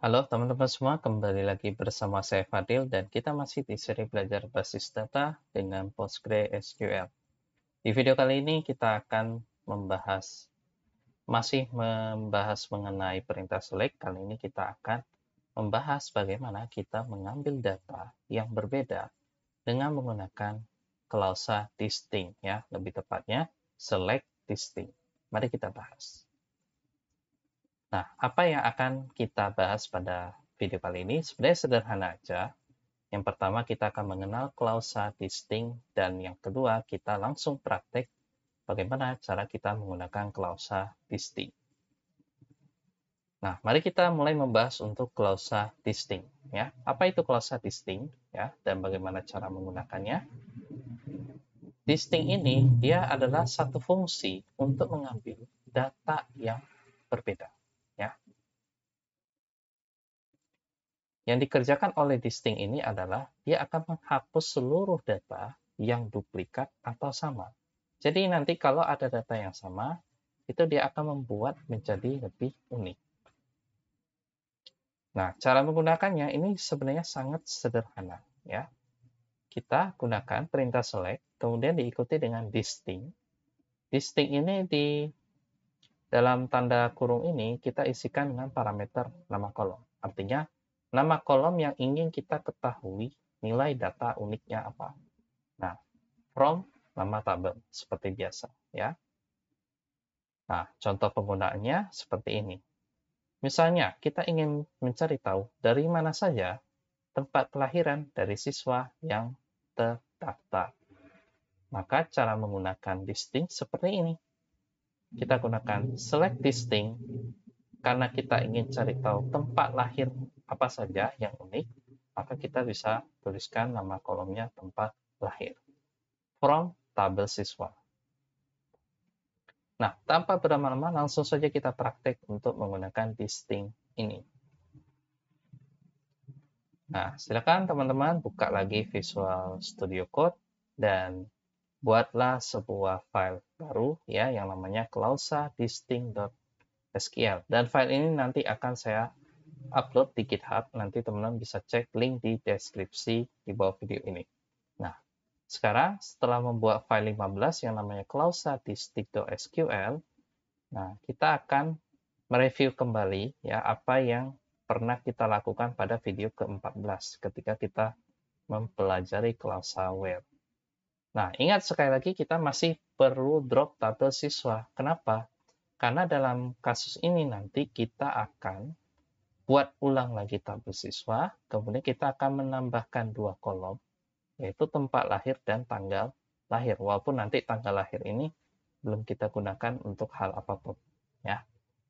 Halo teman-teman semua, kembali lagi bersama saya Fadil dan kita masih di seri belajar basis data dengan PostgreSQL. Di video kali ini kita akan membahas mengenai perintah select. Kali ini kita akan membahas bagaimana kita mengambil data yang berbeda dengan menggunakan klausa distinct, ya, lebih tepatnya select distinct. Mari kita bahas. Nah, apa yang akan kita bahas pada video kali ini? Sebenarnya sederhana aja. Yang pertama, kita akan mengenal klausa distinct, dan yang kedua, kita langsung praktek bagaimana cara kita menggunakan klausa distinct. Nah, mari kita mulai membahas untuk klausa distinct. Ya, apa itu klausa distinct? Ya, dan bagaimana cara menggunakannya? Distinct ini dia adalah satu fungsi untuk mengambil data yang berbeda. Ya, yang dikerjakan oleh distinct ini adalah dia akan menghapus seluruh data yang duplikat atau sama. Jadi nanti kalau ada data yang sama, itu dia akan membuat menjadi lebih unik. Nah, cara menggunakannya ini sebenarnya sangat sederhana, ya. Kita gunakan perintah select, kemudian diikuti dengan distinct. Distinct ini di dalam tanda kurung ini kita isikan dengan parameter nama kolom. Artinya, nama kolom yang ingin kita ketahui nilai data uniknya apa. Nah, from nama tabel seperti biasa, ya. Nah, contoh penggunaannya seperti ini. Misalnya, kita ingin mencari tahu dari mana saja tempat kelahiran dari siswa yang terdaftar. Maka cara menggunakan distinct seperti ini. Kita gunakan select distinct karena kita ingin cari tahu tempat lahir apa saja yang unik, maka kita bisa tuliskan nama kolomnya tempat lahir. From tabel siswa. Nah, tanpa berlama-lama, langsung saja kita praktek untuk menggunakan distinct ini. Nah, silakan teman-teman buka lagi Visual Studio Code dan buatlah sebuah file baru, ya, yang namanya klausa distinct.sql. Dan file ini nanti akan saya upload di GitHub. Nanti teman-teman bisa cek link di deskripsi di bawah video ini. Nah, sekarang setelah membuat file 15 yang namanya klausa distinct.sql, nah, kita akan mereview kembali, ya, apa yang pernah kita lakukan pada video ke-14 ketika kita mempelajari klausa where. Nah, ingat sekali lagi kita masih perlu drop tabel siswa. Kenapa? Karena dalam kasus ini nanti kita akan buat ulang lagi tabel siswa, kemudian kita akan menambahkan 2 kolom, yaitu tempat lahir dan tanggal lahir. Walaupun nanti tanggal lahir ini belum kita gunakan untuk hal apapun, ya.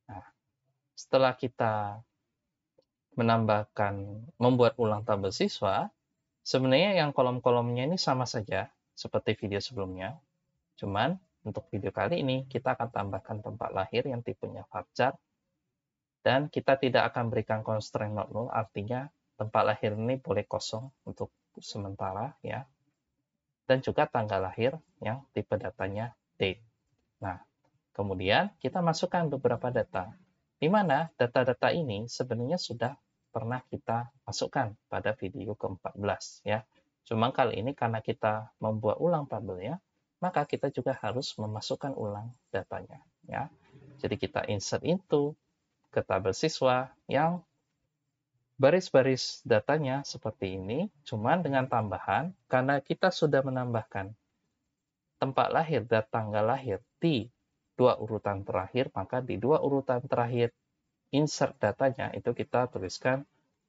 Nah, setelah kita membuat ulang tabel siswa, sebenarnya yang kolom-kolomnya ini sama saja seperti video sebelumnya. Cuman untuk video kali ini kita akan tambahkan tempat lahir yang tipenya varchar, dan kita tidak akan berikan constraint not null, artinya tempat lahir ini boleh kosong untuk sementara, ya. Dan juga tanggal lahir yang tipe datanya date. Nah, kemudian kita masukkan beberapa data, di mana data-data ini sebenarnya sudah pernah kita masukkan pada video ke-14, ya. Cuma kali ini karena kita membuat ulang tabelnya, maka kita juga harus memasukkan ulang datanya, ya. Jadi kita insert into ke tabel siswa yang baris-baris datanya seperti ini, cuman dengan tambahan karena kita sudah menambahkan tempat lahir dan tanggal lahir di 2 urutan terakhir, maka di 2 urutan terakhir insert datanya itu kita tuliskan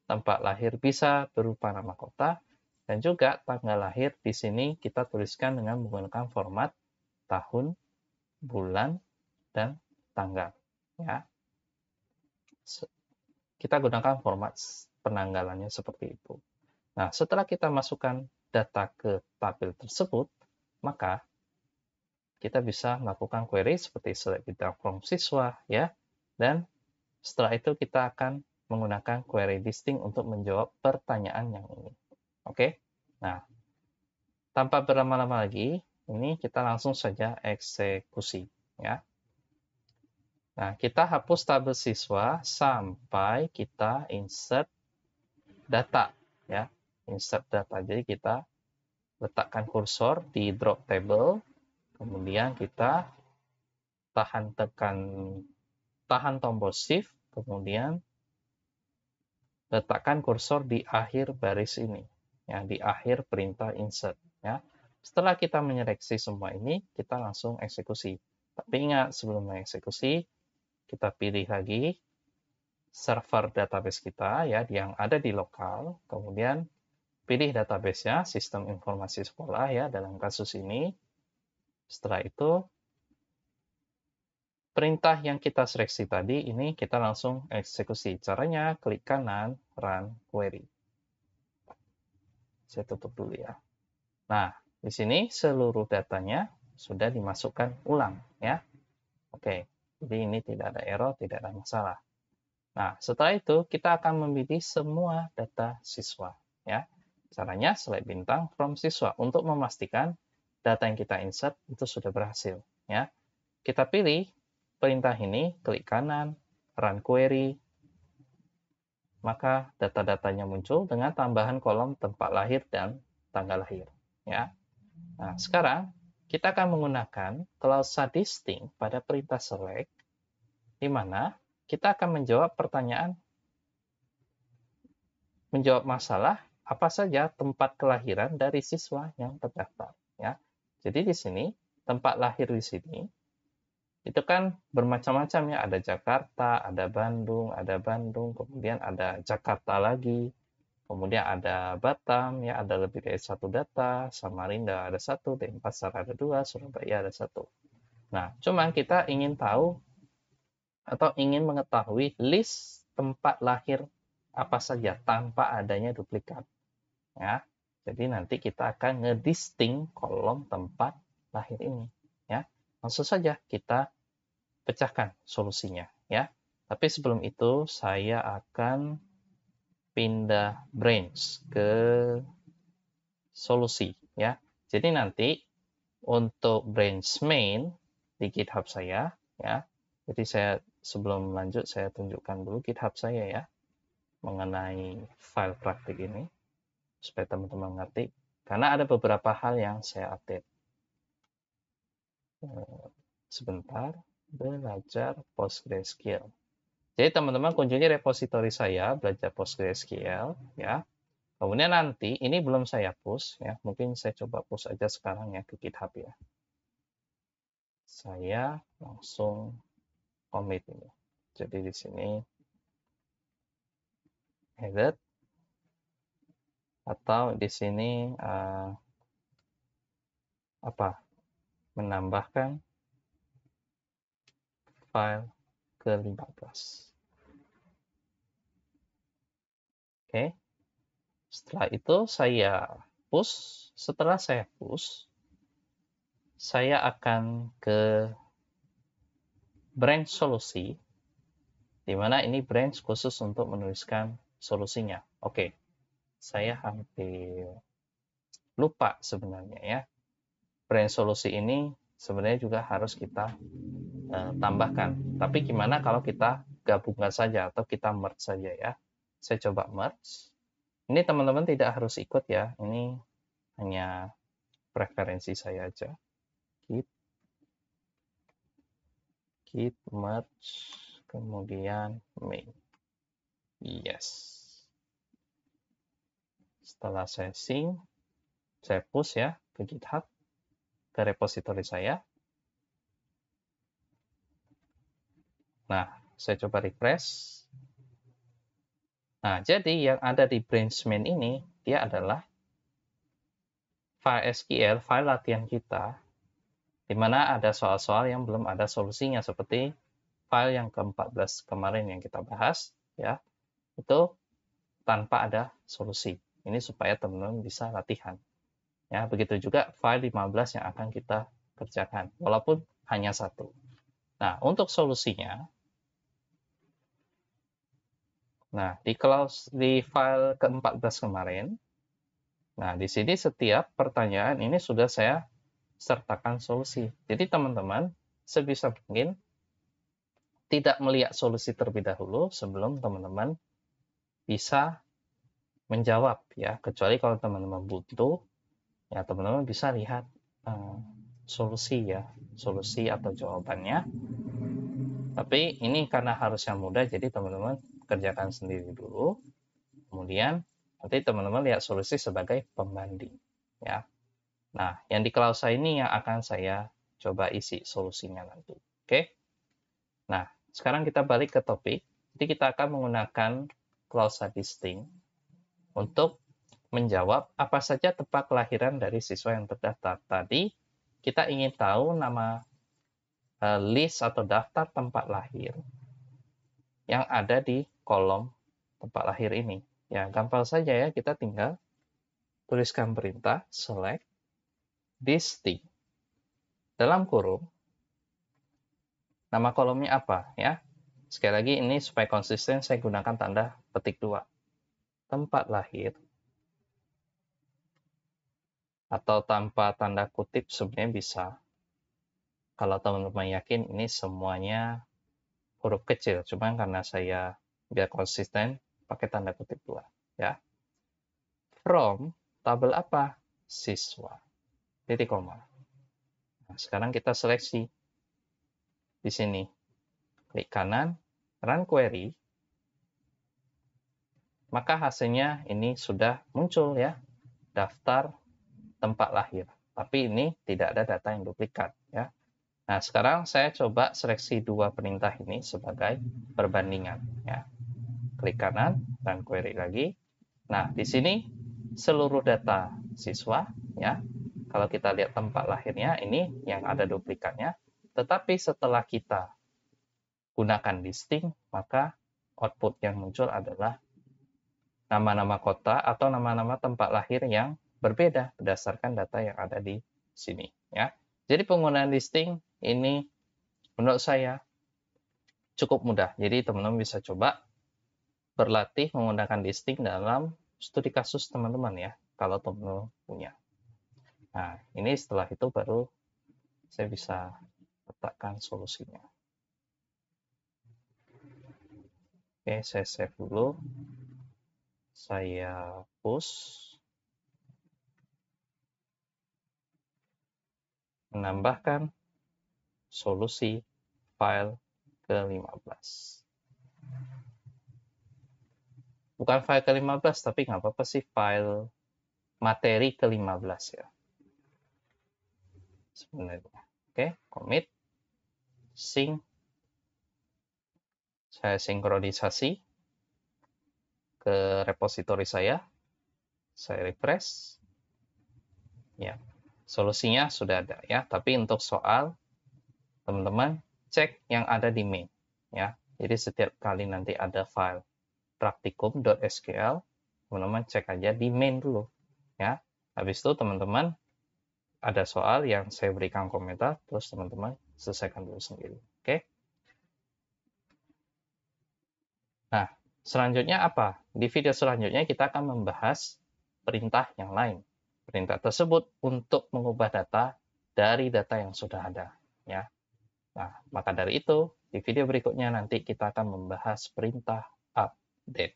tempat lahir bisa berupa nama kota, dan juga tanggal lahir di sini kita tuliskan dengan menggunakan format tahun, bulan, dan tanggal, ya. Kita gunakan format penanggalannya seperti itu. Nah, setelah kita masukkan data ke tabel tersebut, maka kita bisa melakukan query seperti select bidang from siswa, ya. Dan setelah itu kita akan menggunakan query distinct untuk menjawab pertanyaan yang ini. Oke? Nah, tanpa berlama-lama lagi, ini kita langsung saja eksekusi, ya. Nah, kita hapus tabel siswa sampai kita insert data, ya. Insert data. Jadi kita letakkan kursor di drop table, kemudian kita tahan tombol shift, kemudian letakkan kursor di akhir baris ini, ya, di akhir perintah insert, ya. Setelah kita menyeleksi semua ini, kita langsung eksekusi. Tapi ingat, sebelum mengeksekusi, kita pilih lagi server database kita, ya, yang ada di lokal, kemudian pilih database-nya, sistem informasi sekolah, ya, dalam kasus ini. Setelah itu, perintah yang kita seleksi tadi, ini kita langsung eksekusi. Caranya, klik kanan, run query. Saya tutup dulu ya. Nah, di sini seluruh datanya sudah dimasukkan ulang, ya. Oke, jadi ini tidak ada error, tidak ada masalah. Nah, setelah itu kita akan memilih semua data siswa, ya. Caranya select bintang from siswa untuk memastikan data yang kita insert itu sudah berhasil, ya. Kita pilih perintah ini, klik kanan, run query, maka data-datanya muncul dengan tambahan kolom tempat lahir dan tanggal lahir, ya. Nah, sekarang kita akan menggunakan klausa distinct pada perintah select, di mana kita akan menjawab pertanyaan, menjawab masalah apa saja tempat kelahiran dari siswa yang terdaftar, ya. Jadi di sini tempat lahir di sini itu kan bermacam-macam, ya. Ada Jakarta, ada Bandung, kemudian ada Jakarta lagi, kemudian ada Batam, ya, ada lebih dari satu data, Samarinda ada satu, Denpasar ada dua, Surabaya ada satu. Nah, cuman kita ingin tahu atau ingin mengetahui list tempat lahir apa saja tanpa adanya duplikat, ya. Jadi nanti kita akan ngedistinct kolom tempat lahir ini, ya. Langsung saja kita pecahkan solusinya, ya. Tapi sebelum itu saya akan pindah branch ke solusi, ya. Jadi nanti untuk branch main di GitHub saya, ya. Jadi saya sebelum lanjut saya tunjukkan dulu GitHub saya, ya, mengenai file praktik ini supaya teman-teman mengerti, karena ada beberapa hal yang saya update. Sebentar, belajar PostgreSQL. Jadi teman-teman kunjungi repositori saya, belajar PostgreSQL, ya. Kemudian nanti, ini belum saya push, ya. Mungkin saya coba push aja sekarang ya ke GitHub, ya. Saya langsung commit ini. Jadi di sini edit, atau di sini menambahkan file ke-15. Oke. Setelah itu saya push. Setelah saya push, saya akan ke branch solusi, di mana ini branch khusus untuk menuliskan solusinya. Oke, saya hampir lupa sebenarnya, ya. Branch solusi ini sebenarnya juga harus kita tambahkan. Tapi gimana kalau kita gabungkan saja atau kita merge saja, ya. Saya coba merge. Ini teman-teman tidak harus ikut, ya. Ini hanya preferensi saya aja. Git merge, kemudian main. Yes. Setelah saya sync, saya push, ya, ke GitHub, ke repositori saya. Nah, saya coba refresh. Nah, jadi yang ada di branch main ini, dia adalah file SQL, file latihan kita, di mana ada soal-soal yang belum ada solusinya, seperti file yang ke-14 kemarin yang kita bahas, ya, itu tanpa ada solusi. Ini supaya teman-teman bisa latihan. Ya, begitu juga file 15 yang akan kita kerjakan, walaupun hanya satu. Nah, untuk solusinya, nah, di file ke-14 kemarin, nah, di sini setiap pertanyaan ini sudah saya sertakan solusi. Jadi, teman-teman, sebisa mungkin tidak melihat solusi terlebih dahulu sebelum teman-teman bisa menjawab ya, kecuali kalau teman-teman buntu ya teman-teman bisa lihat solusi atau jawabannya. Tapi ini karena harus yang mudah, jadi teman-teman kerjakan sendiri dulu, kemudian nanti teman-teman lihat solusi sebagai pembanding ya. Nah, yang di klausa ini yang akan saya coba isi solusinya nanti. Oke. Nah, sekarang kita balik ke topik. Jadi kita akan menggunakan klausa distinct untuk menjawab apa saja tempat kelahiran dari siswa yang terdaftar. Tadi kita ingin tahu nama list atau daftar tempat lahir yang ada di kolom tempat lahir ini. Ya, gampang saja ya, kita tinggal tuliskan perintah select distinct dalam kurung nama kolomnya apa ya. Sekali lagi ini supaya konsisten saya gunakan tanda petik 2. Tempat lahir atau tanpa tanda kutip sebenarnya bisa. Kalau teman-teman yakin ini semuanya huruf kecil, cuma karena saya biar konsisten pakai tanda kutip 2 ya. From tabel apa? Siswa. Titik koma. Nah, sekarang kita seleksi di sini. Klik kanan, run query. Maka hasilnya ini sudah muncul ya, daftar tempat lahir. Tapi ini tidak ada data yang duplikat ya. Nah, sekarang saya coba seleksi 2 perintah ini sebagai perbandingan ya. Klik kanan, run query lagi. Nah, di sini seluruh data siswa ya. Kalau kita lihat tempat lahirnya ini yang ada duplikatnya, tetapi setelah kita gunakan distinct, maka output yang muncul adalah nama-nama kota atau nama-nama tempat lahir yang berbeda berdasarkan data yang ada di sini ya. Jadi penggunaan distinct ini menurut saya cukup mudah. Jadi teman-teman bisa coba berlatih menggunakan distinct dalam studi kasus teman-teman ya, kalau teman-teman punya. Nah, ini setelah itu baru saya bisa letakkan solusinya. Oke, saya save dulu. Saya push. Menambahkan solusi file ke-15. Bukan file ke-15, tapi nggak apa-apa sih, file materi ke-15 ya. Sebenarnya. Oke, commit. Sync. Saya sinkronisasi ke repositori saya. Saya refresh. Ya, solusinya sudah ada ya. Tapi untuk soal, teman-teman cek yang ada di main. Ya, jadi setiap kali nanti ada file praktikum.sql, teman-teman cek aja di main dulu ya. Habis itu teman-teman ada soal yang saya berikan komentar, terus teman-teman selesaikan dulu sendiri. Oke. Nah, selanjutnya apa? Di video selanjutnya kita akan membahas perintah yang lain. Perintah tersebut untuk mengubah data dari data yang sudah ada ya. Nah, maka dari itu di video berikutnya nanti kita akan membahas perintah update.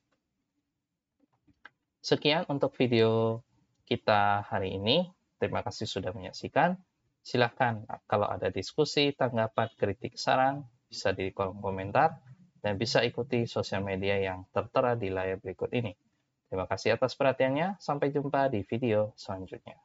Sekian untuk video kita hari ini. Terima kasih sudah menyaksikan. Silahkan kalau ada diskusi, tanggapan, kritik, saran, bisa di kolom komentar, dan bisa ikuti sosial media yang tertera di layar berikut ini. Terima kasih atas perhatiannya. Sampai jumpa di video selanjutnya.